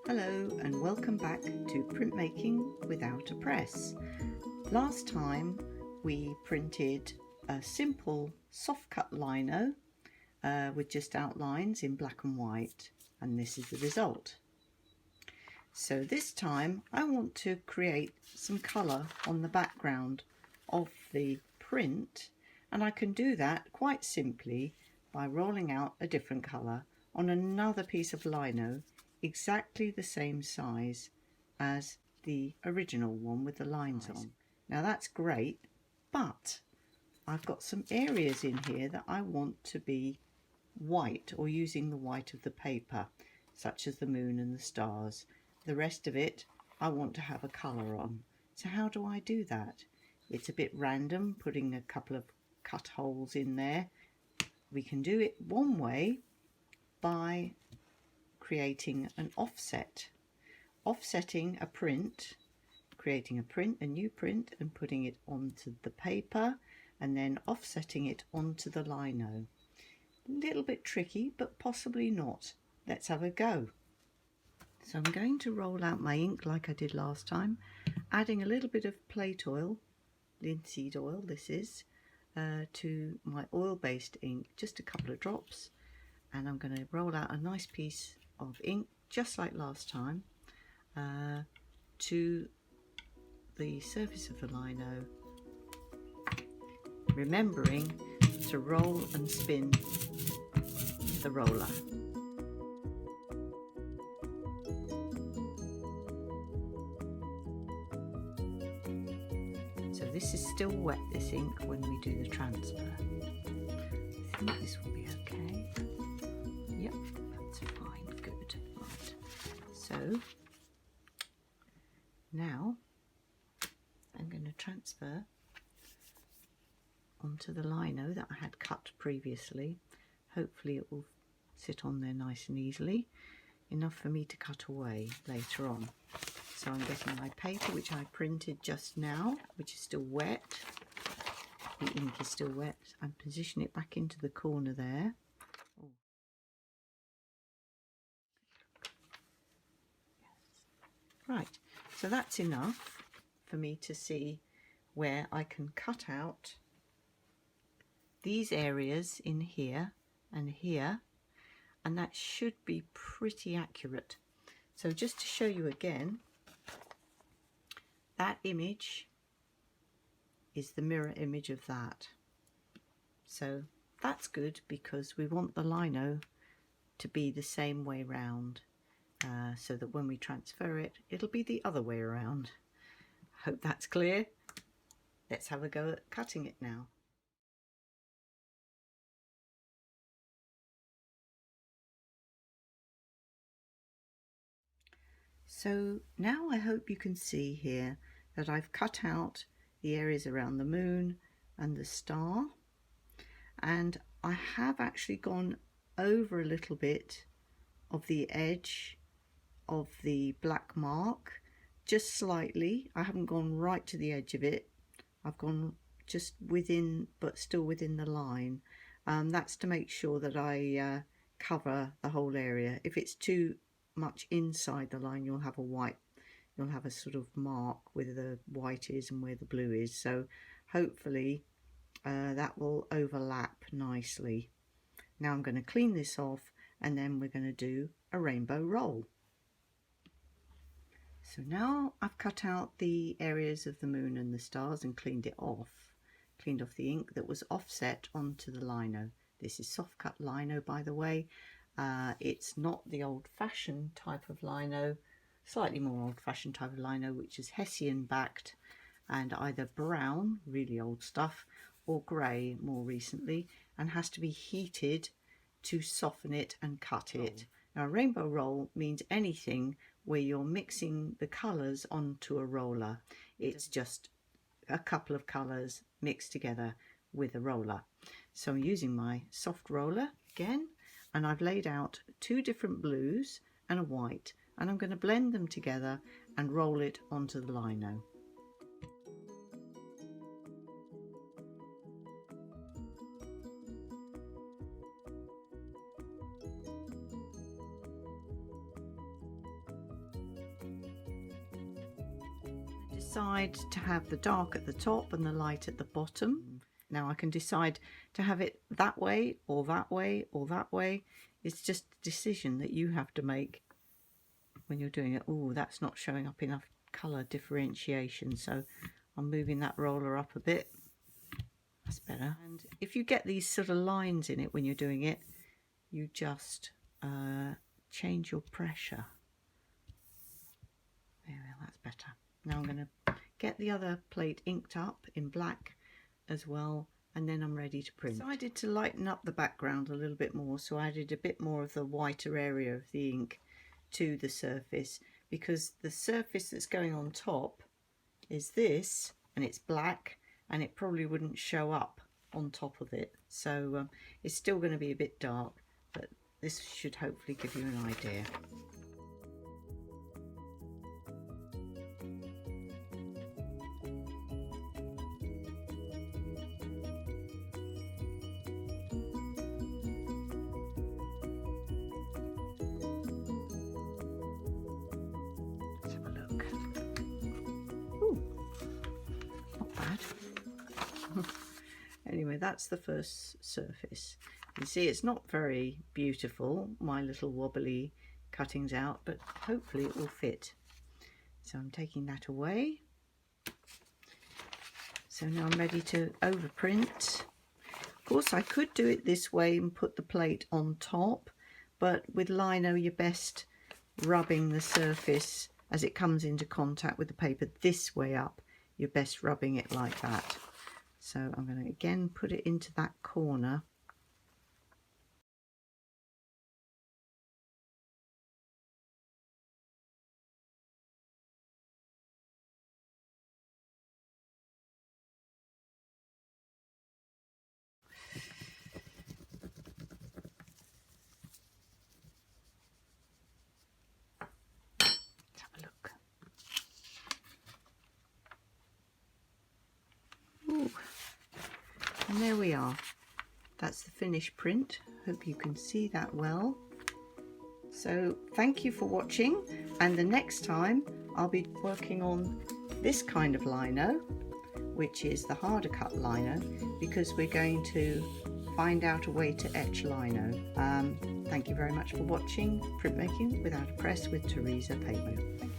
Hello and welcome back to Printmaking Without a Press. Last time we printed a simple soft cut lino with just outlines in black and white, and this is the result. So this time I want to create some colour on the background of the print, and I can do that quite simply by rolling out a different colour on another piece of lino exactly the same size as the original one with the lines on. Now that's great, but I've got some areas in here that I want to be white, or using the white of the paper, such as the moon and the stars. The rest of it I want to have a colour on. So how do I do that? It's a bit random, putting a couple of cut holes in there. We can do it one way by creating an offset. Offsetting a print, creating a new print and putting it onto the paper, and then offsetting it onto the lino. A little bit tricky, but possibly not. Let's have a go. So I'm going to roll out my ink like I did last time, adding a little bit of plate oil, linseed oil this is, to my oil-based ink, just a couple of drops, and I'm going to roll out a nice piece of ink just like last time to the surface of the lino, remembering to roll and spin the roller. So this is still wet, this ink, when we do the transfer. I think this will be okay. Yep, that's fine, good. Right. So now I'm going to transfer onto the lino that I had cut previously. Hopefully it will sit on there nice and easily, enough for me to cut away later on. So I'm getting my paper, which I printed just now, which is still wet. The ink is still wet. I'm positioning it back into the corner there. Oh. Right, so that's enough for me to see where I can cut out these areas in here and here, and that should be pretty accurate. So just to show you again, that image is the mirror image of that. So that's good, because we want the lino to be the same way round, so that when we transfer it, it'll be the other way around. Hope that's clear. Let's have a go at cutting it now. So now I hope you can see here that I've cut out the areas around the moon and the star, and I have actually gone over a little bit of the edge of the black mark, just slightly. I haven't gone right to the edge of it, I've gone just within, but still within the line. That's to make sure that I cover the whole area. If it's too much inside the line, you'll have a sort of mark where the white is and where the blue is. So hopefully that will overlap nicely. Now I'm going to clean this off, and then we're going to do a rainbow roll. So now I've cut out the areas of the moon and the stars and cleaned off the ink that was offset onto the lino. This is soft cut lino, by the way. It's not the old-fashioned type of lino, slightly more old-fashioned type of lino, which is Hessian backed and either brown, really old stuff, or grey more recently, and has to be heated to soften it and cut it. Now a rainbow roll means anything where you're mixing the colours onto a roller. It's just a couple of colours mixed together with a roller. So I'm using my soft roller again, and I've laid out two different blues and a white, and I'm going to blend them together and roll it onto the lino. decide to have the dark at the top and the light at the bottom. Now I can decide to have it that way or that way or that way. It's just a decision that you have to make when you're doing it. Oh, that's not showing up enough colour differentiation, so I'm moving that roller up a bit. That's better. And if you get these sort of lines in it when you're doing it, you just change your pressure. There we are, that's better. Now I'm going to get the other plate inked up in black as well, and then I'm ready to print. So I decided to lighten up the background a little bit more, so I added a bit more of the whiter area of the ink to the surface, because the surface that's going on top is this, and it's black, and it probably wouldn't show up on top of it, so it's still going to be a bit dark, but this should hopefully give you an idea. Let's have a look. Ooh, not bad. Anyway, that's the first surface. You see it's not very beautiful, my little wobbly cuttings out, but hopefully it will fit. So I'm taking that away. So now I'm ready to overprint. Of course I could do it this way and put the plate on top, but with lino you're best rubbing the surface as it comes into contact with the paper this way up. You're best rubbing it like that. So I'm going to again put it into that corner. Let's have a look. Ooh. And there we are. That's the finished print. Hope you can see that well. So thank you for watching, and the next time I'll be working on this kind of lino, which is the harder cut lino, because we're going to find out a way to etch lino. Thank you very much for watching Printmaking Without a Press with Theresa Pateman.